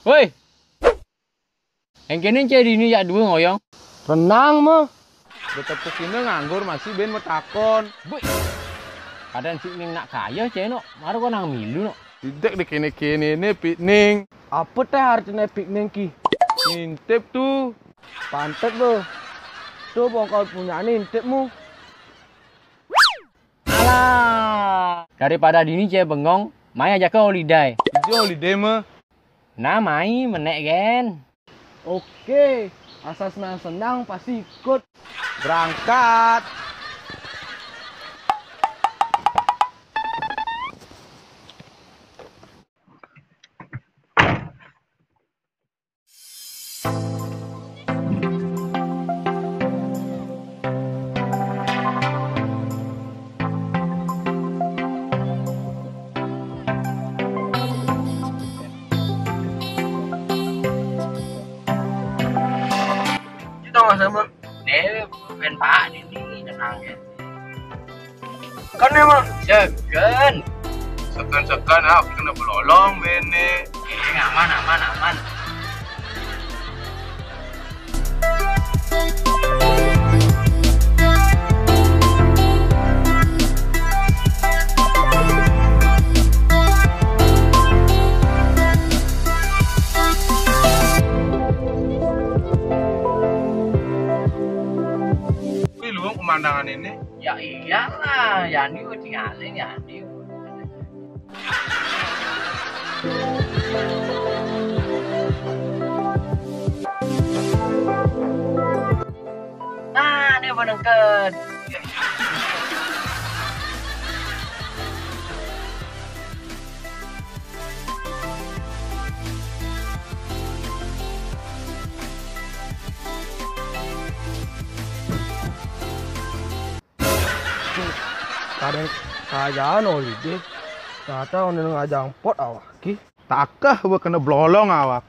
Woi, yang kini jadi ini ya dua ngoyong. Renang mah. Betepuk ini nganggur masih ben metakon. Woi, kadang si Ming nak kaya ceno, maru kau nang milu no. Tidak di kene-kene ini piknik. Apa teh artinya piknik ki? Intip tuh. Pantet lo. Tuh bongkol punya intipmu. Alah, daripada dini cie bengong, mai aja ke holiday. Itu holiday mah. Nah, mai menek gen. Oke, asal senang-senang pasti ikut. Berangkat. Kita nggak sama. Nih, ben pak dini tenang ya. Kan emang. Segen. Sekan-sekan aku kena belolong bene. Aman. Wih, luang pemandangan ini. Ya iyalah, Yani udah tinggalin Yani. Nah, ini menengket. Kadang kajaan holiday. Ternyata orang ngajang pot awak ki. Takah kena belolong awak.